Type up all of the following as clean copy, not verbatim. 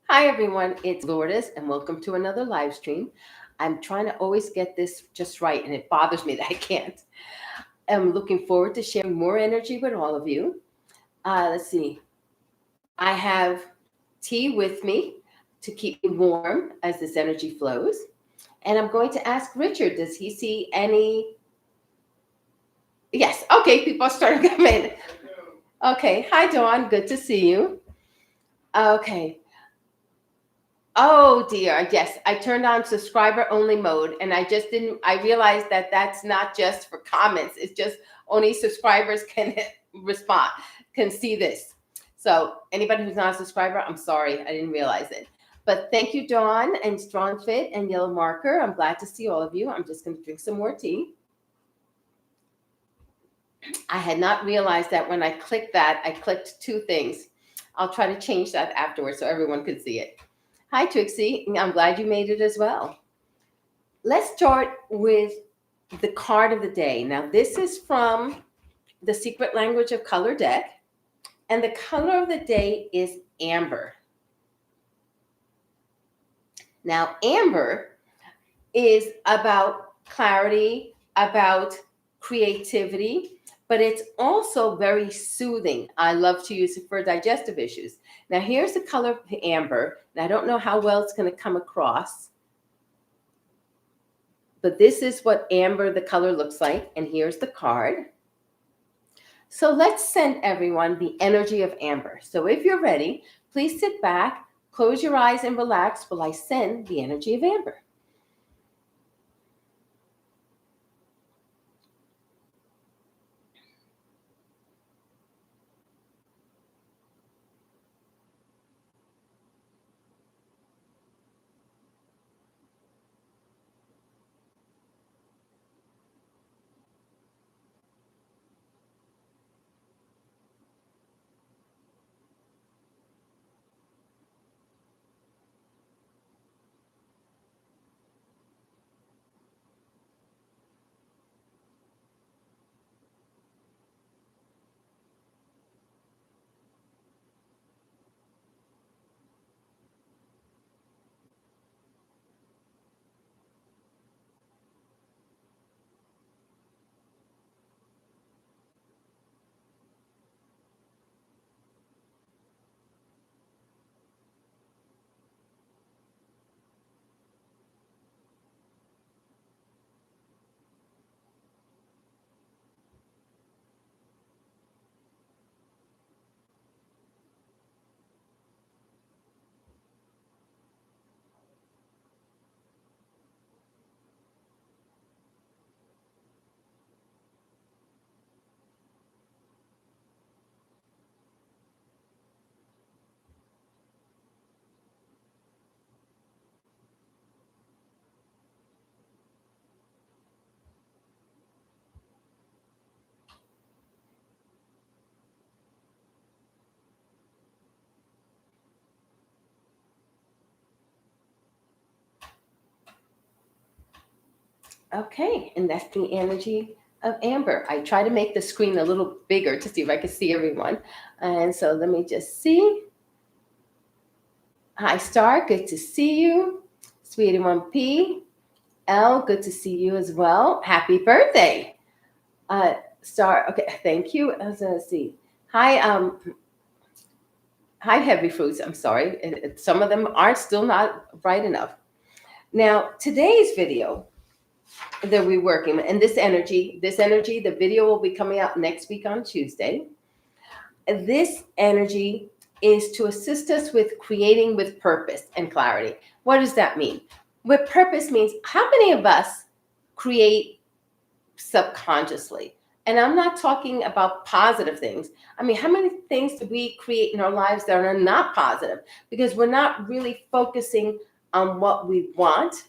Hi everyone, it's Lourdes and welcome to another live stream. I'm trying to always get this just right and it bothers me that I can't. I'm looking forward to sharing more energy with all of you. Let's see, I have tea with me to keep me warm as this energy flows. And I'm going to ask Richard, does he see any? Yes, okay, people are starting to come in. Okay, hi Dawn, good to see you. Okay, oh dear, yes, I turned on subscriber only mode and I realized that that's not just for comments. It's just only subscribers can respond, can see this. So anybody who's not a subscriber, I'm sorry, I didn't realize it. But thank you, Dawn and Strong Fit and Yellow Marker. I'm glad to see all of you. I'm just going to drink some more tea. I had not realized that when I clicked that, I clicked two things. I'll try to change that afterwards so everyone could see it. Hi, Trixie. I'm glad you made it as well. Let's start with the card of the day. Now, this is from the Secret Language of Color deck, and the color of the day is amber. Now, amber is about clarity, about creativity, but it's also very soothing. I love to use it for digestive issues. Now, here's the color of amber, and I don't know how well it's going to come across, but this is what amber, the color, looks like, and here's the card. So let's send everyone the energy of amber. So if you're ready, please sit back, close your eyes, and relax while I send the energy of amber. Okay, and that's the energy of amber. I try to make the screen a little bigger to see if I can see everyone. And so let me just see. Hi, Star, good to see you. Sweetie 1P, L, good to see you as well. Happy birthday. Star, okay, thank you. Let's see. Hi, hi, Heavy Fruits. I'm sorry. Some of them are still not bright enough. Now, today's video that we're working and this energy, the video will be coming out next week on Tuesday. This energy is to assist us with creating with purpose and clarity. What does that mean? With purpose means how many of us create subconsciously? And I'm not talking about positive things. I mean, how many things do we create in our lives that are not positive? Because we're not really focusing on what we want.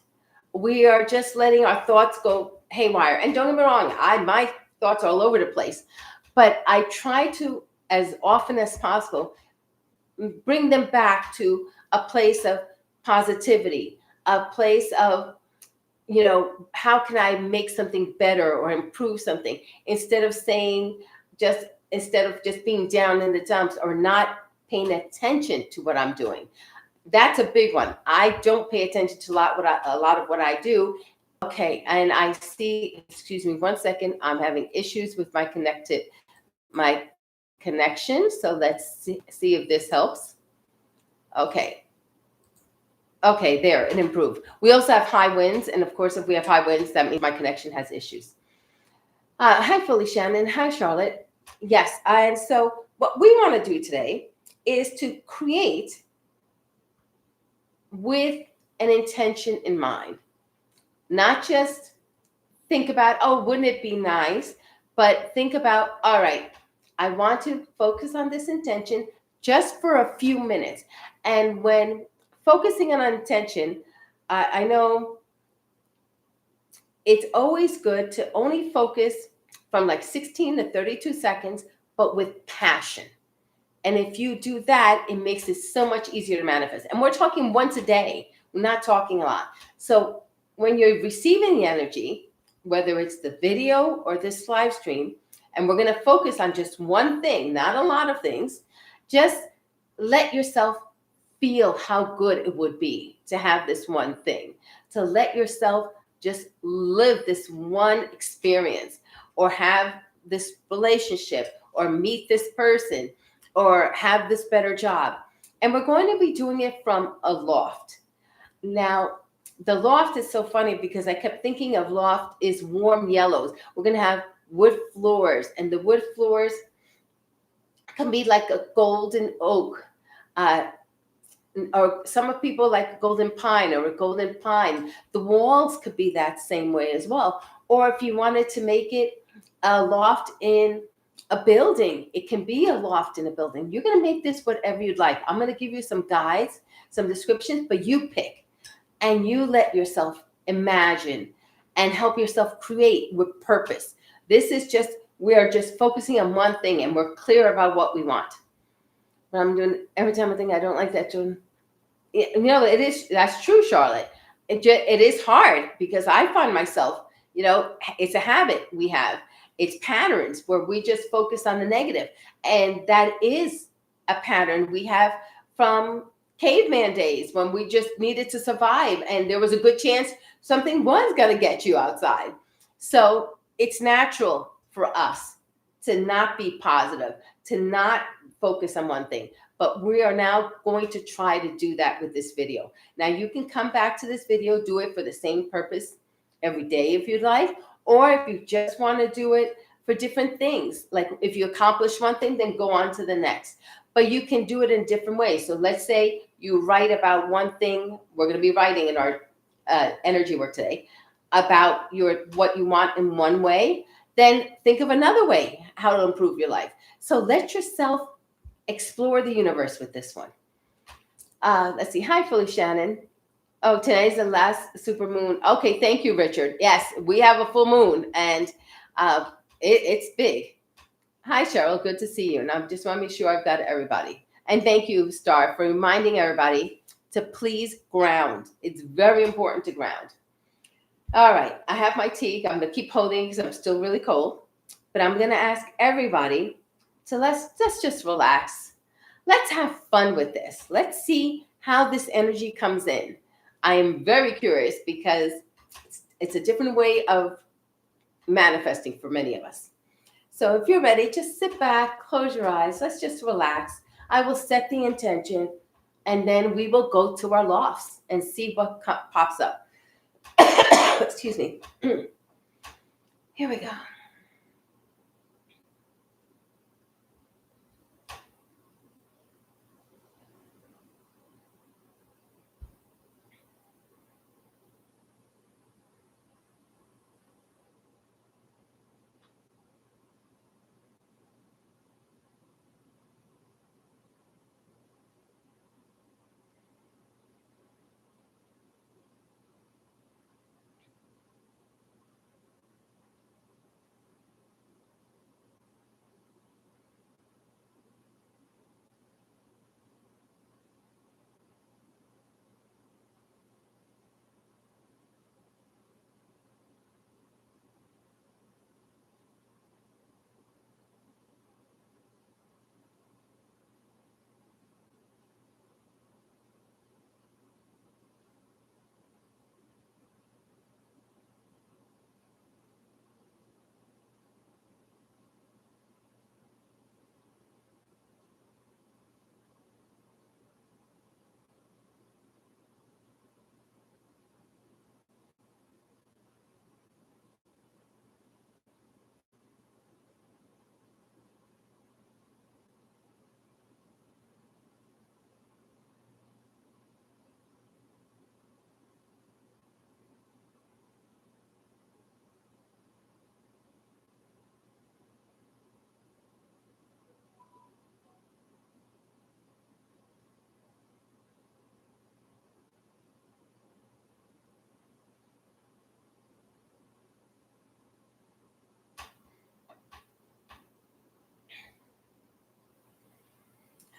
We are just letting our thoughts go haywire. And don't get me wrong, my thoughts are all over the place. But I try to, as often as possible, bring them back to a place of positivity, a place of, how can I make something better or improve something instead of just being down in the dumps or not paying attention to what I'm doing. That's a big one. I don't pay attention to a lot of what I do. Okay, and I see, excuse me one second, I'm having issues with my connection. So let's see if this helps. Okay. Okay, there, it improved. We also have high winds, and of course, if we have high winds, that means my connection has issues. Hi, Philly Shannon. Hi, Charlotte. Yes, and so what we want to do today is to create with an intention in mind, not just think about, oh, wouldn't it be nice, but think about, all right, I want to focus on this intention just for a few minutes. And when focusing on intention, I know it's always good to only focus from like 16 to 32 seconds, but with passion. And if you do that, it makes it so much easier to manifest. And we're talking once a day. We're not talking a lot. So when you're receiving the energy, whether it's the video or this live stream, and we're going to focus on just one thing, not a lot of things, just let yourself feel how good it would be to have this one thing, to let yourself just live this one experience, or have this relationship, or meet this person, or have this better job. And we're going to be doing it from a loft. Now, the loft is so funny because I kept thinking of loft is warm yellows. We're going to have wood floors, and the wood floors can be like a golden oak. Or some of people like golden pine or a golden pine. The walls could be that same way as well. Or if you wanted to make it a loft in a building, it can be a loft in a building. You're going to make this whatever you'd like. I'm going to give you some guides, some descriptions, but you pick and you let yourself imagine and help yourself create with purpose. This is just, we are just focusing on one thing and we're clear about what we want. But I'm doing, every time I think I don't like that, doing, you know, it is, that's true, Charlotte. It is hard because I find myself, you know, it's a habit we have. It's patterns where we just focus on the negative. And that is a pattern we have from caveman days when we just needed to survive. And there was a good chance something was going to get you outside. So it's natural for us to not be positive, to not focus on one thing. But we are now going to try to do that with this video. Now you can come back to this video, do it for the same purpose every day if you'd like, or if you just want to do it for different things. Like if you accomplish one thing, then go on to the next. But you can do it in different ways. So let's say you write about one thing. We're going to be writing in our energy work today about what you want in one way. Then think of another way how to improve your life. So let yourself explore the universe with this one. Let's see. Hi, Philly Shannon. Oh, today's the last super moon. Okay, thank you, Richard. Yes, we have a full moon, and it's big. Hi, Cheryl. Good to see you. And I just want to make sure I've got everybody. And thank you, Star, for reminding everybody to please ground. It's very important to ground. All right, I have my tea. I'm going to keep holding because I'm still really cold. But I'm going to ask everybody to let's just relax. Let's have fun with this. Let's see how this energy comes in. I am very curious because it's a different way of manifesting for many of us. So if you're ready, just sit back, close your eyes. Let's just relax. I will set the intention, and then we will go to our lofts and see what pops up. Excuse me. Here we go.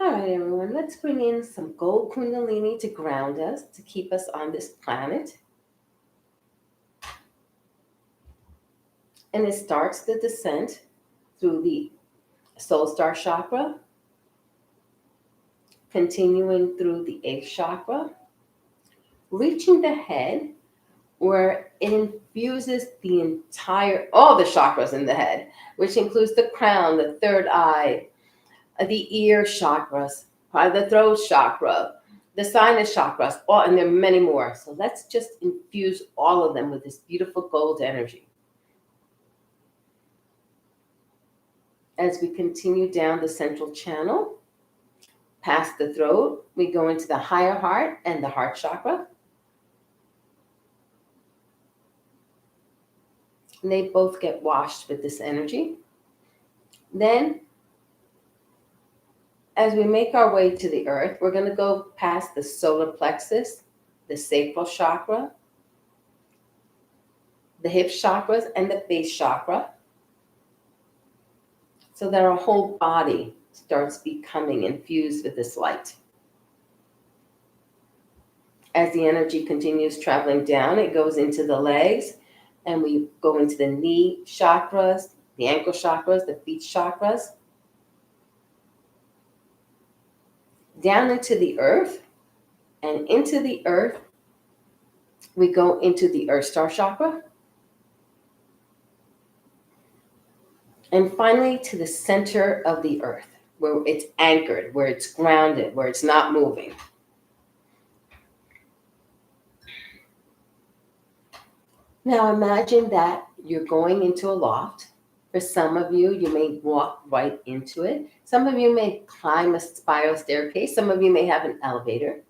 All right, everyone, let's bring in some gold kundalini to ground us, to keep us on this planet. And it starts the descent through the soul star chakra, continuing through the 8th chakra, reaching the head, where it infuses all the chakras in the head, which includes the crown, the third eye, the ear chakras, the throat chakra, the sinus chakras, and there are many more. So let's just infuse all of them with this beautiful gold energy. As we continue down the central channel, past the throat, we go into the higher heart and the heart chakra. And they both get washed with this energy. Then, as we make our way to the earth, we're going to go past the solar plexus, the sacral chakra, the hip chakras, and the base chakra, so that our whole body starts becoming infused with this light. As the energy continues traveling down, it goes into the legs, and we go into the knee chakras, the ankle chakras, the feet chakras, down into the earth, and into the earth, we go into the earth star chakra, and finally to the center of the earth, where it's anchored, where it's grounded, where it's not moving. Now imagine that you're going into a loft. For some of you, you may walk right into it. Some of you may climb a spiral staircase. Some of you may have an elevator.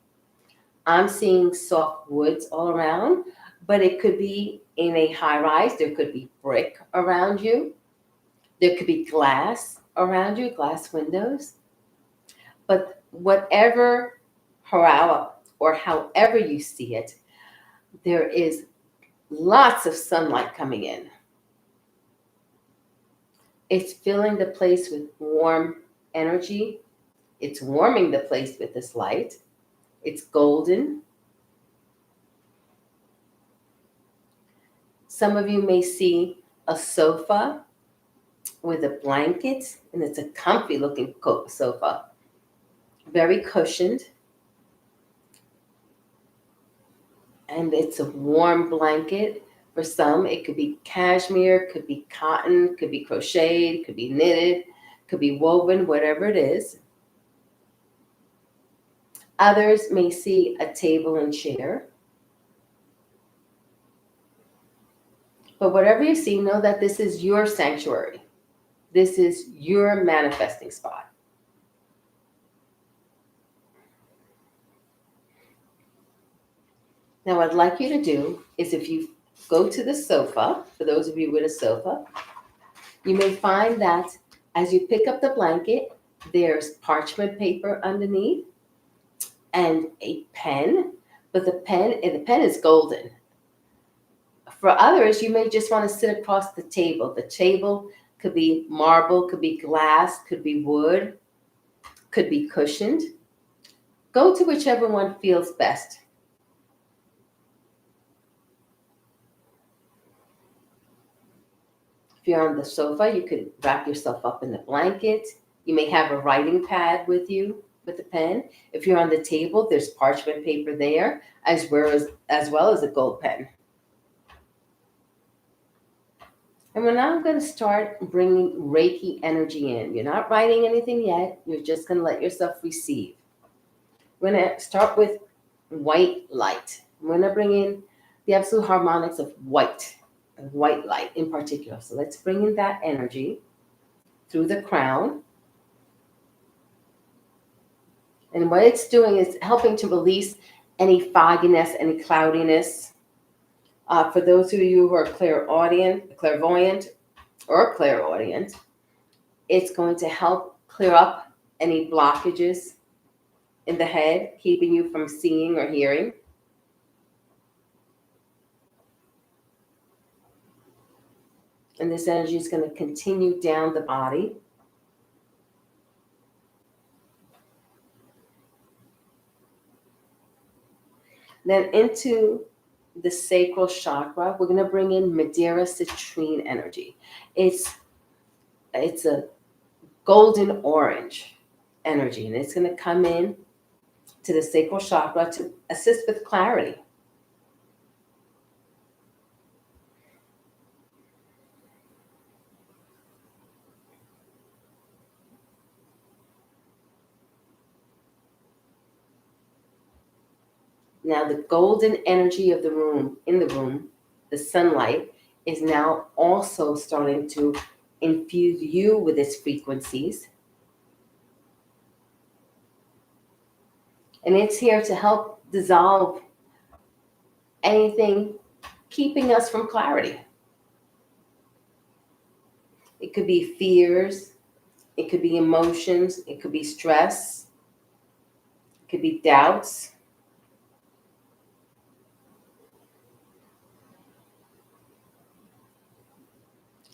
I'm seeing soft woods all around, but it could be in a high rise. There could be brick around you. There could be glass around you, glass windows. But whatever, however you see it, there is lots of sunlight coming in. It's filling the place with warm energy. It's warming the place with this light. It's golden. Some of you may see a sofa with a blanket, and it's a comfy looking sofa, very cushioned. And it's a warm blanket. For some, it could be cashmere, could be cotton, could be crocheted, could be knitted, could be woven, whatever it is. Others may see a table and chair. But whatever you see, know that this is your sanctuary. This is your manifesting spot. Now, what I'd like you to do is, if you go to the sofa, for those of you with a sofa, you may find that as you pick up the blanket, there's parchment paper underneath and a pen, but the pen is golden. For others, you may just want to sit across the table. The table could be marble, could be glass, could be wood, could be cushioned. Go to whichever one feels best. If you're on the sofa, you could wrap yourself up in the blanket. You may have a writing pad with you with a pen. If you're on the table, there's parchment paper there, as well as a gold pen. And we're now going to start bringing Reiki energy in. You're not writing anything yet. You're just going to let yourself receive. We're going to start with white light. I'm going to bring in the absolute harmonics of white light in particular. So let's bring in that energy through the crown. And what it's doing is helping to release any fogginess, any cloudiness. For those of you who are clairvoyant, or clairaudient, it's going to help clear up any blockages in the head, keeping you from seeing or hearing. And this energy is going to continue down the body. Then into the sacral chakra, we're going to bring in Madeira citrine energy. It's a golden orange energy, and it's going to come in to the sacral chakra to assist with clarity. Now the golden energy of the room, the sunlight, is now also starting to infuse you with its frequencies. And it's here to help dissolve anything keeping us from clarity. It could be fears, it could be emotions, it could be stress, it could be doubts.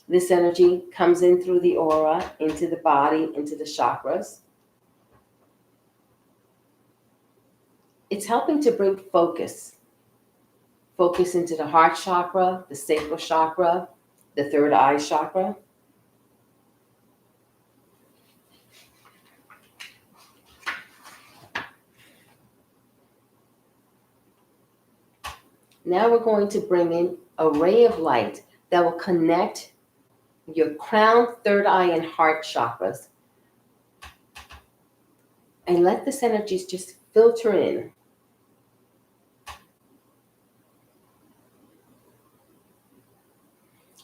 This energy comes in through the aura, into the body, into the chakras. It's helping to bring focus into the heart chakra, the sacral chakra, the third eye chakra. Now we're going to bring in a ray of light that will connect your crown, third eye, and heart chakras. And let this energy just filter in.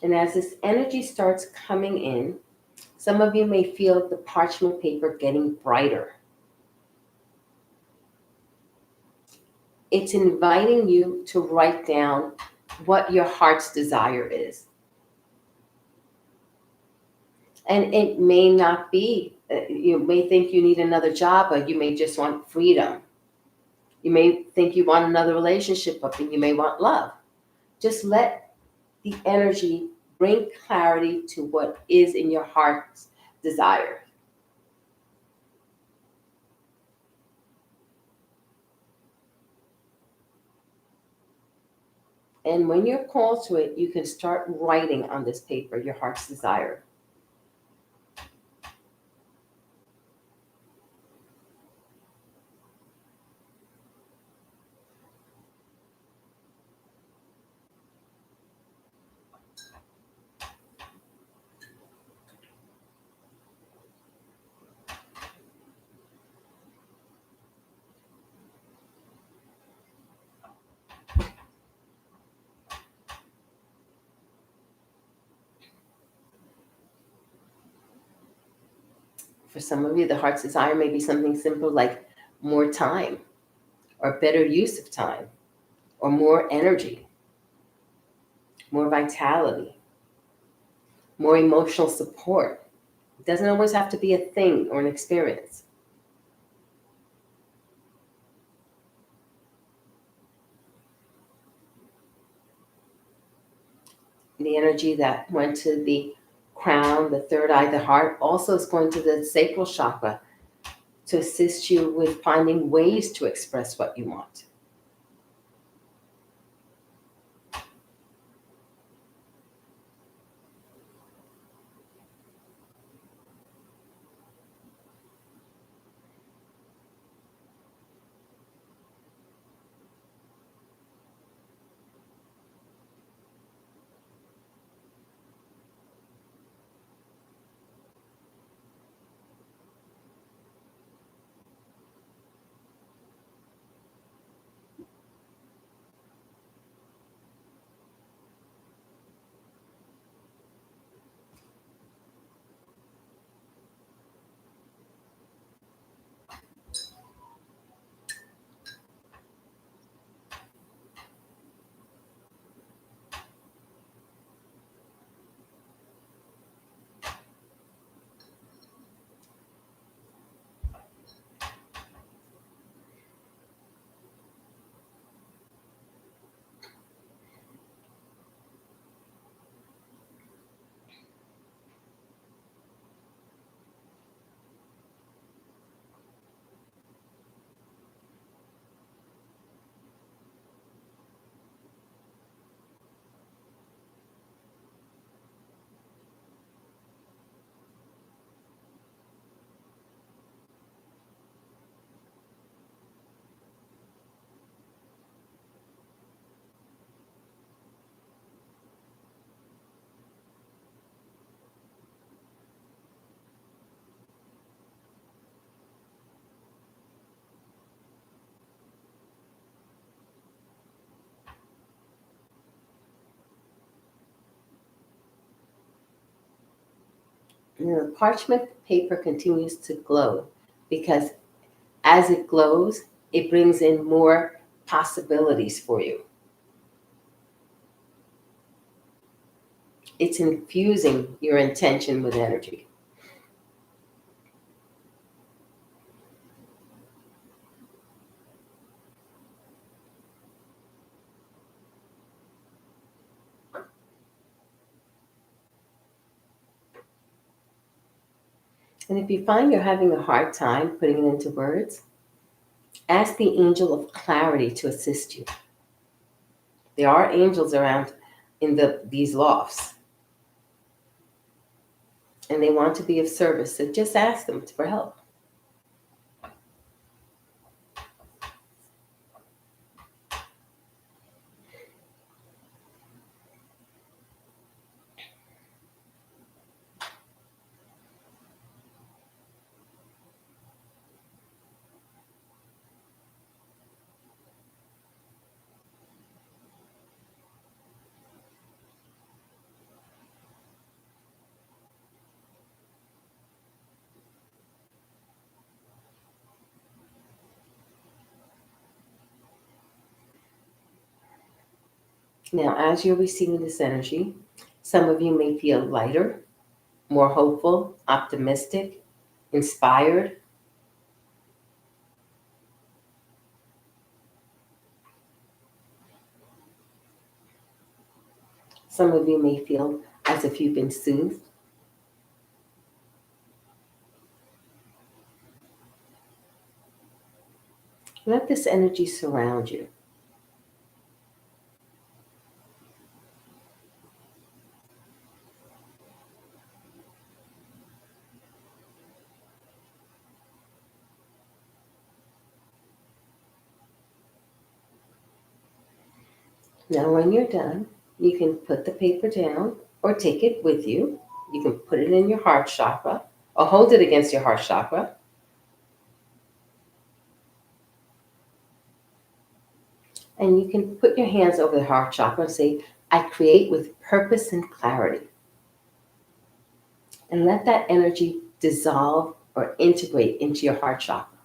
And as this energy starts coming in, some of you may feel the parchment paper getting brighter. It's inviting you to write down what your heart's desire is. And it may not be, you may think you need another job, but you may just want freedom. You may think you want another relationship, but you may want love. Just let the energy bring clarity to what is in your heart's desire. And when you're called to it, you can start writing on this paper your heart's desire. For some of you, the heart's desire may be something simple like more time, or better use of time, or more energy, more vitality, more emotional support. It doesn't always have to be a thing or an experience. The energy that went to the crown, the third eye, the heart, also is going to the sacral chakra to assist you with finding ways to express what you want. And the parchment paper continues to glow because as it glows, it brings in more possibilities for you. It's infusing your intention with energy. And if you find you're having a hard time putting it into words, ask the angel of clarity to assist you. There are angels around in these lofts, and they want to be of service. So just ask them for help. Now, as you're receiving this energy, some of you may feel lighter, more hopeful, optimistic, inspired. Some of you may feel as if you've been soothed. Let this energy surround you. Now, when you're done, you can put the paper down or take it with you. You can put it in your heart chakra or hold it against your heart chakra. And you can put your hands over the heart chakra and say, I create with purpose and clarity. And let that energy dissolve or integrate into your heart chakra.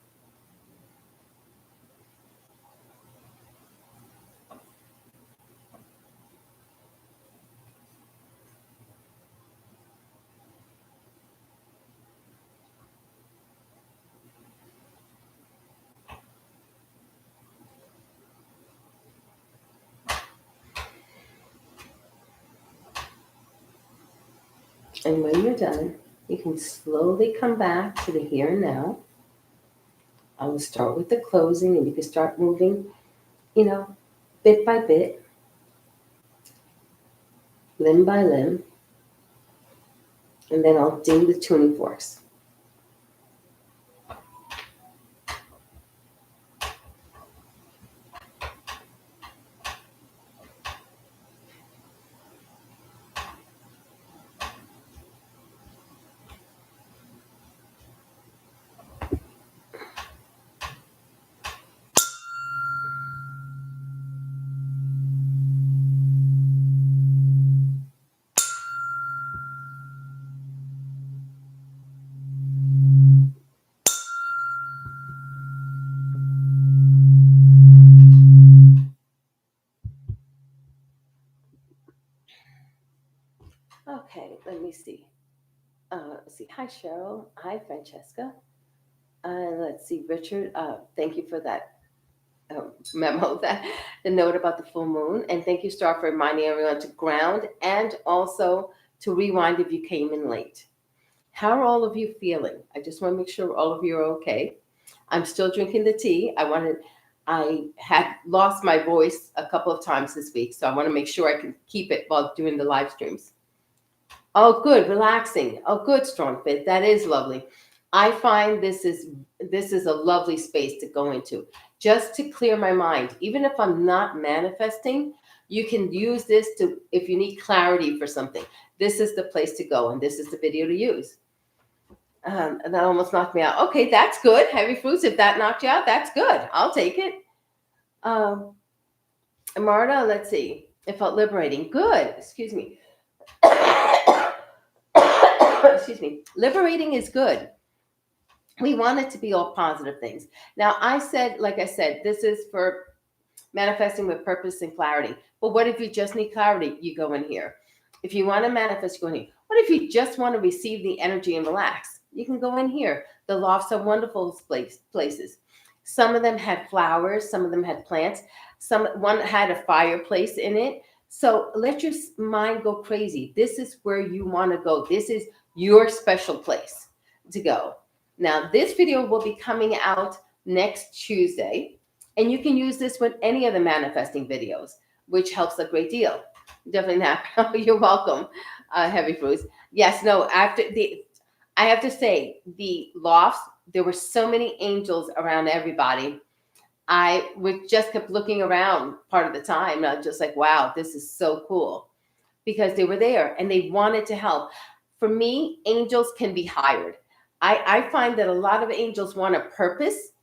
And when you're done, you can slowly come back to the here and now. I will start with the closing, and you can start moving, bit by bit, limb by limb, and then I'll do the tuning forks. Okay, let me see. Let's see. Hi, Cheryl. Hi, Francesca. Let's see, Richard. Thank you for that memo, that the note about the full moon, and thank you, Star, for reminding everyone to ground and also to rewind if you came in late. How are all of you feeling? I just want to make sure all of you are okay. I'm still drinking the tea. I had lost my voice a couple of times this week, so I want to make sure I can keep it while doing the live streams. Oh, good, relaxing. Oh, good, Strong Fit. That is lovely. I find this is a lovely space to go into, just to clear my mind. Even if I'm not manifesting, you can use this to, if you need clarity for something, this is the place to go, and this is the video to use. And that almost knocked me out. Okay, that's good. Heavy fruits. If that knocked you out, that's good. I'll take it. Marta, let's see. It felt liberating. Good. Excuse me. excuse me, liberating is good. We want it to be all positive things. Now, like I said, this is for manifesting with purpose and clarity. But what if you just need clarity? You go in here. If you want to manifest, you go in here. What if you just want to receive the energy and relax? You can go in here. The lofts are wonderful places. Some of them had flowers, some of them had plants, one had a fireplace in it. So let your mind go crazy. This is where you want to go. This is your special place to go. Now, this video will be coming out next Tuesday, and you can use this with any of the manifesting videos, which helps a great deal. Definitely not. You're welcome, Heavy Fruits. Yes, no, I have to say, the lofts, there were so many angels around everybody. I just kept looking around part of the time, and I was just like, wow, this is so cool. Because they were there and they wanted to help. For me, angels can be hired. I find that a lot of angels want a purpose,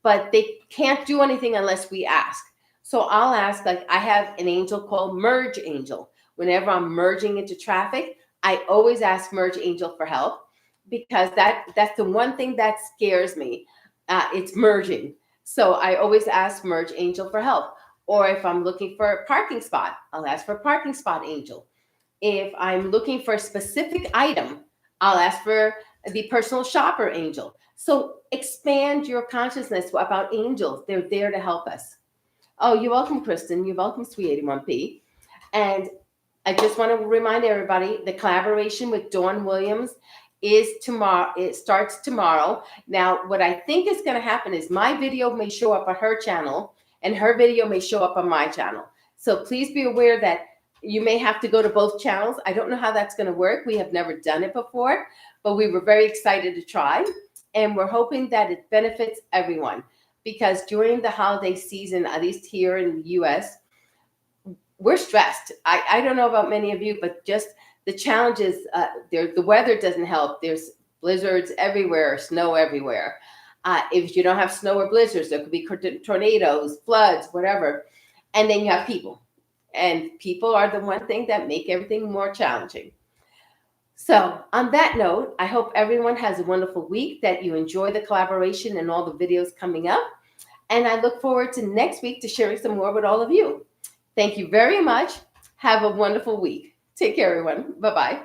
but they can't do anything unless we ask. So I'll ask, like I have an angel called Merge Angel. Whenever I'm merging into traffic, I always ask Merge Angel for help, because that's the one thing that scares me. It's merging. So I always ask Merge Angel for help. Or if I'm looking for a parking spot, I'll ask for Parking Spot Angel. If I'm looking for a specific item, I'll ask for the Personal Shopper Angel. So expand your consciousness about angels. They're there to help us. Oh, you're welcome, Kristen. You're welcome, Sweet 81P. And I just want to remind everybody, the collaboration with Dawn Williams is tomorrow. It starts tomorrow. Now, what I think is going to happen is my video may show up on her channel and her video may show up on my channel. So please be aware that you may have to go to both channels. I don't know how that's going to work. We have never done it before, but we were very excited to try. And we're hoping that it benefits everyone, because during the holiday season, at least here in the US, we're stressed. I don't know about many of you, but just the challenges, the weather doesn't help. There's blizzards everywhere, snow everywhere. If you don't have snow or blizzards, there could be tornadoes, floods, whatever. And then you have people. And people are the one thing that make everything more challenging. So on that note, I hope everyone has a wonderful week, that you enjoy the collaboration and all the videos coming up. And I look forward to next week to sharing some more with all of you. Thank you very much. Have a wonderful week. Take care, everyone. Bye-bye.